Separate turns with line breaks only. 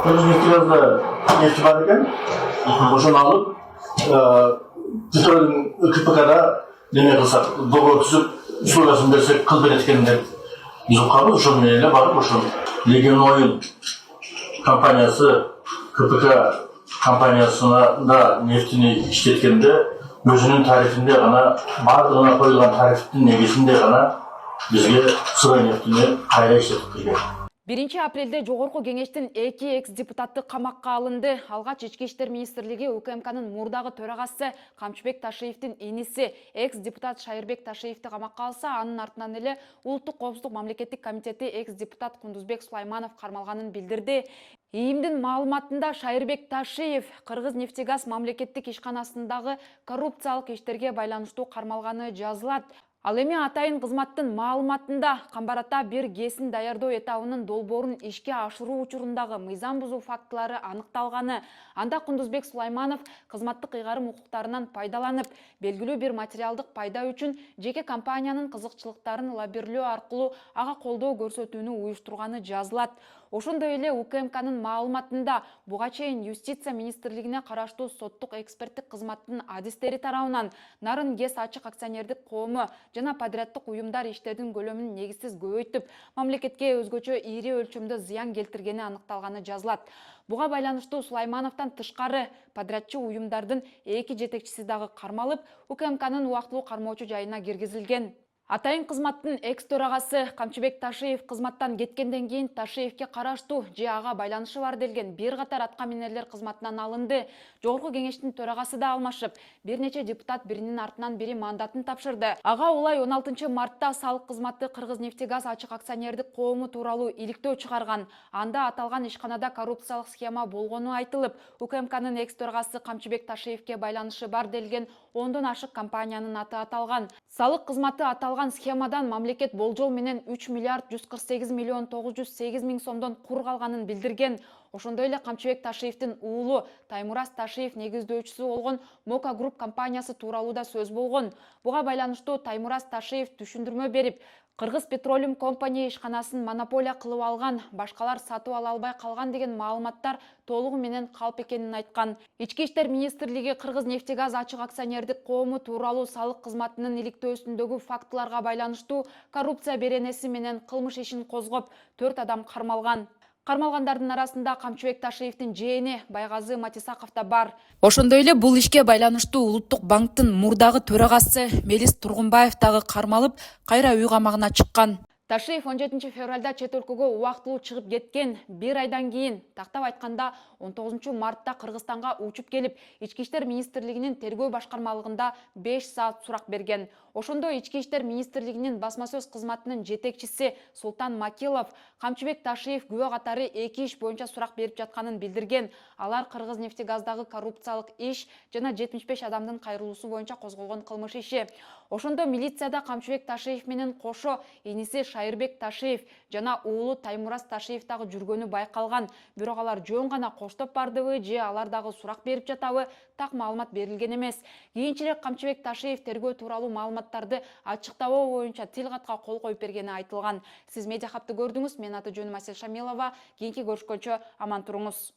Kırgız neftilerinde nefti var ekan. Oşunu alıp Petrolün КПК'da neme kılsak, dogo tüzüp условиясын берсек кыл берет экен деп биз укканбыз. Ошол менен эле барып ошол Legion Oil компаниясы КПК компаниясында нефтини иштеткенде өзүнүн тарифинде гана бардыгына коюлган тарифтин негизинде гана бизге сырой нефтини кайра иштетип берген.
1-апрелде Жогорку кеңештин 2 экс-депутаты камакка алынды. Алгач Ички иштер министрлиги УКМКнын мурдагы төрагасы Камчыбек Ташиевдин иниси экс-депутат Шайырбек Ташиевди камакка алса, анын артынан эле Улуттук коопсуздук мамлекеттик комитети экс-депутат Кундузбек Сулайманов кармалганын билдирди. ИИМдин маалыматында Шайырбек Ташиев Кыргыз нефтегаз мамлекеттик ишканасындагы коррупциялык иштерге байланыштуу кармалганы жазылат. Ал эми атайын кызматтын маалыматында Камбарата бир кесин даярдоо этабынын долбоорун ишке ашыруу учурундагы мыйзам бузуу фактылары аныкталганы. Анда Кундузбек Сулайманов кызматтык ыйгарым укуктарынан пайдаланып, белгилүү бир материалдык пайда үчүн жеке компаниянын кызыкчылыктарын лоббирлөө аркылуу ага колдоо көрсөтүүнү уюштурганы жазылат. Ошондой эле УКМКнын маалыматында буга чейин Юстиция министрлигине караштуу соттук эксперттик кызматтын адистери тарабынан Нарын ГЭС ачык акционердик коому жана подряддык уюмдар иштердин көлөмүн негизсиз көбөйтүп, мамлекетке өзгөчө ири өлчөмдө зыян келтиргени аныкталганы жазылат. Буга байланыштуу Сулаймановдон тышкары подрядчы уюмдардын 2 жетекчиси дагы кармалып, УКМКнын убактылуу кармоочу жайына киргизилген. Атайын кызматтын экс-төрагасы Камчыбек Ташиев кызматтан кеткенден кийин Ташиевке караштуу же ага байланышы бар делген бир катар атка минерлер кызматынан алынды. Жогорку кеңештин төрагасы да алмашып, бир нече депутат биринин артынан бири мандатын тапшырды. Ага улай 16 мартта салык кызматы Кыргыз нефтегаз ачык акционердик коому тууралуу иликтөө чыгарган. Анда аталган ишканада коррупциялык схема болгону айтылып, УКМКнын экс-төрагасы Камчыбек Ташиевке байланышы бар делген 10дон ашык компаниянын аты аталган. Салык кызматы аталган схемадан мамлекет болжол менен 3 миллиард 148 миллион 908 миң сомдон кур калганын билдирген. Ошондой эле Камчыбек Ташиевдин уулу Таймураз Ташиев негиздөөчүсү болгон Мока Групп компаниясы тууралуу да сөз болгон. Буга байланыштуу Таймураз Ташиев түшүндүрмө берип, Кыргыз Petroleum Company ишканасын монополия кылып алган, башкалар сатып ала албай калган деген маалыматтар толугу менен калп экенин айткан. Ички иштер министрлиги Кыргыз нефтегаз ачык акционердик коому тууралуу салык кызматынын иликтөөсүндөгү фактыларга байланыштуу коррупция беренеси менен кылмыш ишин козгоп, 4 адам кармалган. Кармалгандардын арасында Камчыбек Ташиевдин жээни Байгазы Матисаков да бар. Ошондой эле бул ишке байланыштуу Улуттук банктын мурдагы төрагасы Мелис Тургунбаев дагы кармалып, кайра үй камагына чыккан. Ташиев 17 февралда чет өлкөгө убактылуу чыгып кеткен. Бир айдан кийин, тактап айтканда 19 мартта Кыргызстанга учуп келип, Ички иштер министрлигинин тергөө башкармалыгында 5 саат сурак берген. Ошондо Ички иштер министрлигинин басма сөз кызматынын жетекчиси Султан Макилов Камчыбек Ташиев күбө катары 2 иш боюнча сурак берип жатканын билдирген. Алар Кыргыз нефтегаздагы коррупциялык иш жана 75 адамдын кайрылуусу боюнча козголгон кылмыш иши. Ошондо милицияда Камчыбек Ташиев менен кошо иниси Шайырбек Ташиев жана уулу Таймураз Ташиев дагы жүргөнү байкалган. Бирок алар жөн гана коштоп бардыбы же алар дагы сурак берип жатабы так маалымат берилген эмес. Кийинчерээк Камчыбек Ташиев тергөө тууралуу маалыматтарды ачыктабоо боюнча тил катка кол коюп бергени айтылган. Сиз медиа хабты көрдүңүз. Мен аты жөнүм Асель Шамилова. Кийинки көрүшкөнчө аман туруңуз.